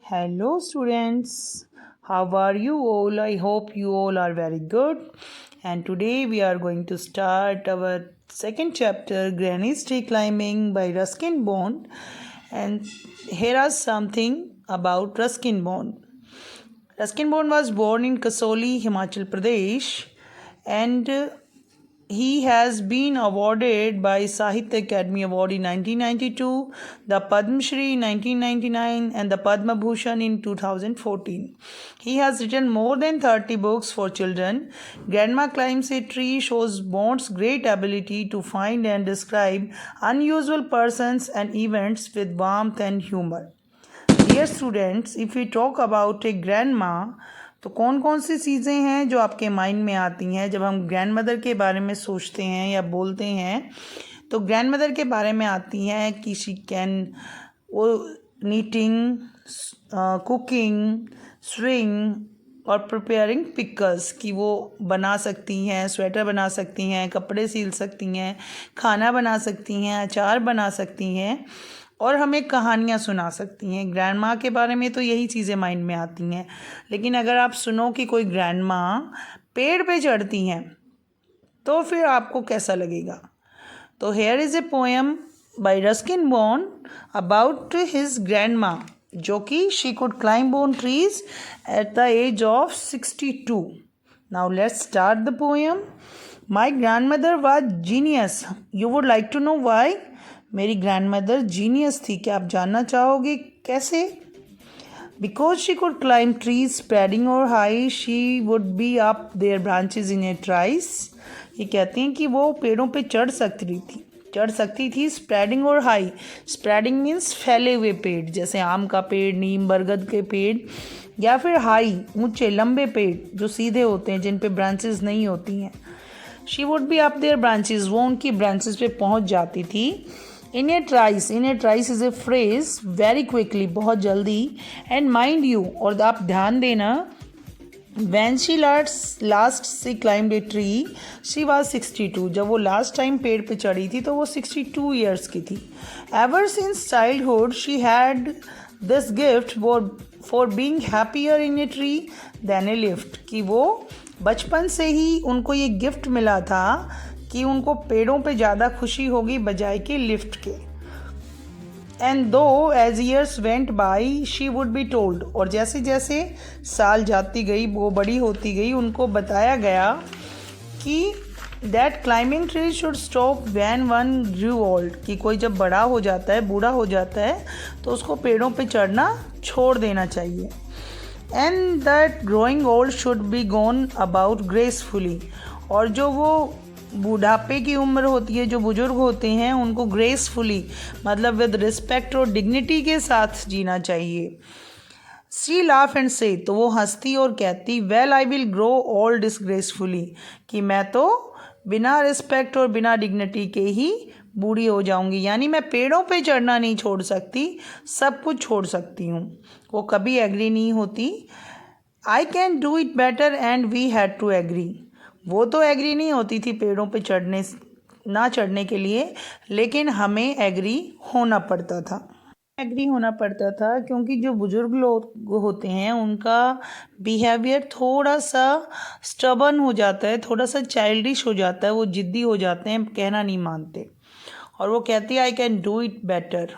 Hello, students. How are you all? I hope you all are very good. And today we are going to start our second chapter, Granny's Tree Climbing by Ruskin Bond. And here are something about Ruskin Bond. Ruskin Bond was born in Kasoli, Himachal Pradesh, and he has been awarded by Sahitya Academy Award in 1992, the Padma Shri in 1999 and the Padma Bhushan in 2014. He has written more than 30 books for children. Grandma Climbs a Tree shows Bond's great ability to find and describe unusual persons and events with warmth and humor. Dear students, if we talk about a grandma, तो कौन कौन सी चीज़ें हैं जो आपके mind में आती हैं जब हम ग्रैंड मदर के बारे में सोचते हैं या बोलते हैं? तो ग्रैंड मदर के बारे में आती हैं कि शी कैन वो नीटिंग, कुकिंग, स्विंग और प्रिपेयरिंग पिकल्स, कि वो बना सकती हैं, स्वेटर बना सकती हैं, कपड़े सिल सकती हैं, खाना बना सकती हैं, अचार बना सकती हैं और हमें कहानियाँ सुना सकती हैं। ग्रैंड माँ के बारे में तो यही चीज़ें माइंड में आती हैं। लेकिन अगर आप सुनो कि कोई ग्रैंड माँ पेड़ पे चढ़ती हैं तो फिर आपको कैसा लगेगा? तो here is a poem by Ruskin Bond about his grand माँ, जो कि she could climb on trees at the age of 62. Now let's start the poem. My grand mother was genius. You would like to know why? मेरी grand mother genius थी. क्या आप जानना चाहोगे कैसे? Because she could climb trees spreading और high, she would be up their branches in a ट्राइस. ये कहती हैं कि वो पेड़ों पे चढ़ सकती थी स्प्रेडिंग और हाई. स्प्रेडिंग मीन्स फैले हुए पेड़, जैसे आम का पेड़, नीम, बरगद के पेड़, या फिर हाई ऊंचे लंबे पेड़ जो सीधे होते हैं, जिन पे ब्रांचेज नहीं होती हैं. She would be up their branches, वो उनकी ब्रांचेज पे पहुंच जाती थी. In a trice is a phrase, very quickly, बहुत जल्दी. एंड माइंड यू, और आप ध्यान देना, वैन शी लास्ट सी climbed a tree she was 62. जब वो लास्ट टाइम पेड़ पे चढ़ी थी तो वो 62 ईयर्स की थी. Ever since childhood she had this gift for being happier in a tree than a lift, कि वो बचपन से ही उनको ये गिफ्ट मिला था कि उनको पेड़ों पे ज़्यादा खुशी होगी बजाय के लिफ्ट के. And though as years went by she would be told, और जैसे जैसे साल जाती गई, वो बड़ी होती गई, उनको बताया गया कि that climbing tree should stop when one grew old, कि कोई जब बड़ा हो जाता है, बूढ़ा हो जाता है, तो उसको पेड़ों पे चढ़ना छोड़ देना चाहिए. And that growing old should be gone about gracefully, और जो वो बुढ़ापे की उम्र होती है, जो बुजुर्ग होते हैं, उनको ग्रेसफुली मतलब विद रिस्पेक्ट और डिग्निटी के साथ जीना चाहिए. शी लाफ एंड से, तो वो हंसती और कहती, well I will grow old disgracefully, कि मैं तो बिना रिस्पेक्ट और बिना डिग्निटी के ही बूढ़ी हो जाऊंगी. यानी मैं पेड़ों पे चढ़ना नहीं छोड़ सकती, सब कुछ छोड़ सकती हूँ. वो कभी एग्री नहीं होती. I can do it better and we had to agree. वो तो एग्री नहीं होती थी पेड़ों पे चढ़ने के लिए, लेकिन हमें एग्री होना पड़ता था. क्योंकि जो बुजुर्ग लोग होते हैं उनका बिहेवियर थोड़ा सा स्टबर्न हो जाता है, थोड़ा सा चाइल्डिश हो जाता है, वो जिद्दी हो जाते हैं, कहना नहीं मानते. और वो कहती है I can do it better,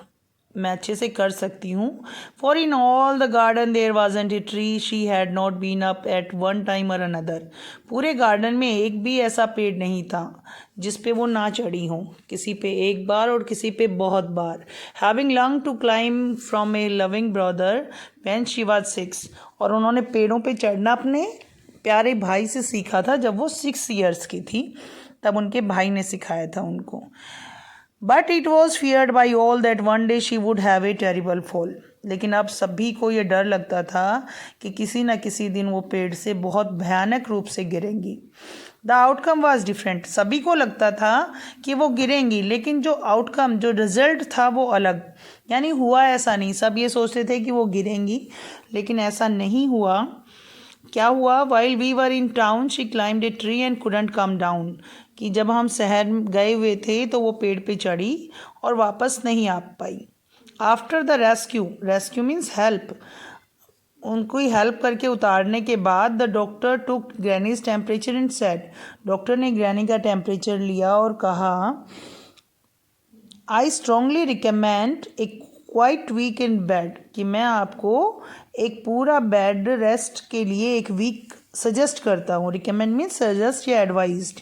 मैं अच्छे से कर सकती हूँ. For in all the garden there wasn't a tree she had not been up at one time और अनदर. पूरे गार्डन में एक भी ऐसा पेड़ नहीं था जिस पे वो ना चढ़ी हो, किसी पे एक बार और किसी पे बहुत बार. Having learn to climb from a loving brother when she was 6, और उन्होंने पेड़ों पे चढ़ना अपने प्यारे भाई से सीखा था जब वो 6 ईयर्स की थी, तब उनके भाई ने सिखाया था उनको. But it was feared by all that one day she would have a terrible fall. लेकिन अब सभी को ये डर लगता था कि किसी न किसी दिन वो पेड़ से बहुत भयानक रूप से गिरेंगी. The outcome was different. सभी को लगता था कि वो गिरेंगी, लेकिन जो आउटकम, जो रिजल्ट था वो अलग. यानी हुआ ऐसा नहीं. सब ये सोचते थे कि वो गिरेंगी, लेकिन ऐसा नहीं हुआ. क्या हुआ? While we were in town she climbed a tree and couldn't come down, कि जब हम शहर गए हुए थे तो वो पेड़ पे चढ़ी और वापस नहीं आ पाई. After the rescue means help, उनको हेल्प करके उतारने के बाद the doctor took granny's temperature and said, doctor ने ग्रैनी का टेम्परेचर लिया और कहा, I strongly recommend a quiet week in bed, कि मैं आपको एक पूरा बेड रेस्ट के लिए एक वीक सजेस्ट करता हूँ. रिकमेंड मीन्स सजेस्ट या advised.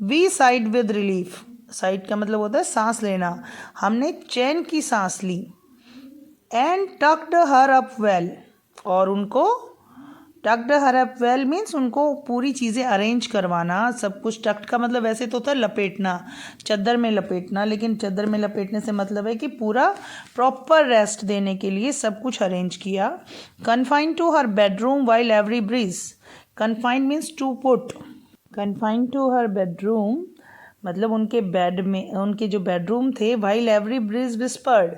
We side with relief, side का मतलब होता है सांस लेना. हमने चैन की सांस ली. And tucked her up well, और उनको tucked her up well means उनको पूरी चीज़ें अरेंज करवाना. सब कुछ टक्ड का मतलब वैसे तो होता है लपेटना, चादर में लपेटना, लेकिन चादर में लपेटने से मतलब है कि पूरा प्रॉपर रेस्ट देने के लिए सब कुछ अरेंज किया. Confine to her bedroom while every breeze, confine means to put, confine to her bedroom मतलब उनके बेड में, उनके जो बेडरूम थे, वाइल एवरी ब्रीज विस्पर्ड,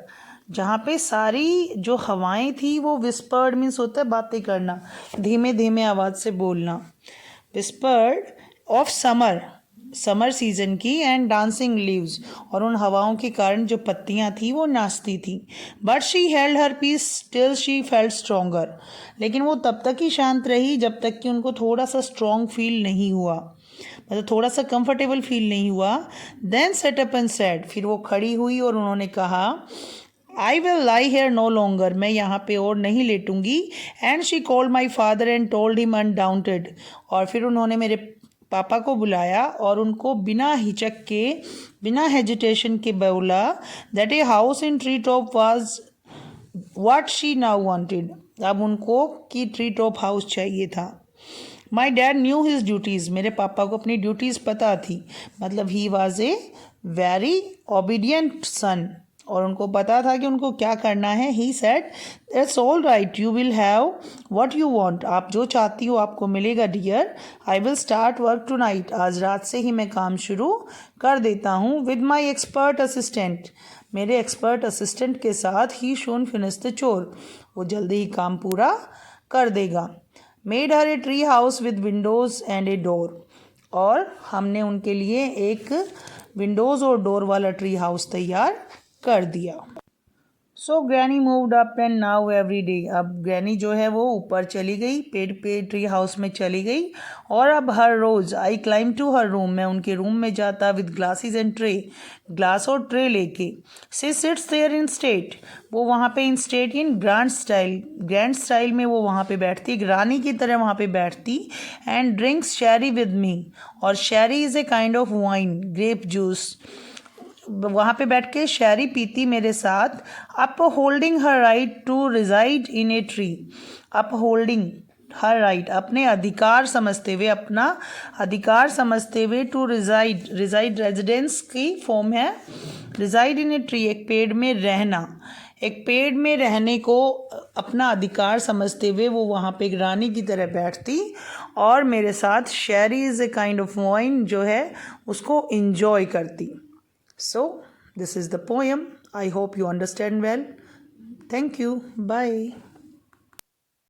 जहाँ पे सारी जो हवाएं थी वो विस्पर्ड मीन्स होता है बातें करना, धीमे धीमे आवाज़ से बोलना. Whispered of summer, summer season की, एंड डांसिंग लीव्स, और उन हवाओं के कारण जो पत्तियां थी वो नाचती थी. But she held her peace till she felt stronger, लेकिन वो तब तक ही शांत रही जब तक कि उनको थोड़ा सा स्ट्रॉन्ग फील नहीं हुआ, मतलब थोड़ा सा कंफर्टेबल फील नहीं हुआ. Then sat up and said, फिर वो खड़ी हुई और उन्होंने कहा, I will lie here no longer, मैं यहाँ पे और नहीं लेटूंगी. And she called my father and told him undaunted, और फिर उन्होंने मेरे पापा को बुलाया और उनको बिना हिचक के, बिना हेजिटेशन के बोला that a house in tree top was what she now wanted, अब उनको की ट्री टॉप हाउस चाहिए था. My dad knew his duties, मेरे पापा को अपनी ड्यूटीज़ पता थी, मतलब he was a very obedient son, और उनको पता था कि उनको क्या करना है. He said, it's all right, you will have what you want, आप जो चाहती हो आपको मिलेगा dear. I will start work tonight, आज रात से ही मैं काम शुरू कर देता हूँ. विद माई एक्सपर्ट असिस्टेंट, मेरे एक्सपर्ट असिस्टेंट के साथ. ही शून फिनिश द चोर, वो जल्दी ही काम पूरा कर देगा. Made her a tree house with Windows and a door, और हमने उनके लिए एक विंडोज़ और डोर वाला ट्री हाउस तैयार कर दिया. So granny moved up and now every day, अब ग्रैनी जो है वो ऊपर चली गई, पेड़ पे ट्री हाउस में चली गई, और अब हर रोज़ I climb to her room, मैं उनके रूम में जाता with glasses and tray, glass और ट्रे लेके. She sits there in state, वो वहाँ पे in state in grand style, grand style में वो वहाँ पे बैठती, रानी की तरह वहाँ पे बैठती. And drinks sherry with me, और sherry is a kind of wine, grape juice, वहाँ पे बैठ के शेरी पीती मेरे साथ. Upholding her right to reside in a tree, upholding her right, अपने अधिकार समझते हुए, अपना अधिकार समझते हुए. टू रिजाइड, रिजाइड रेजिडेंस की फॉर्म है. रिजाइड इन ए ट्री, एक पेड़ में रहना, एक पेड़ में रहने को अपना अधिकार समझते हुए वो वहाँ पे एक रानी की तरह बैठती और मेरे साथ शेरी is a kind of wine जो है उसको इंजॉय करती. So, this is the poem. I hope you understand well. Thank you. Bye.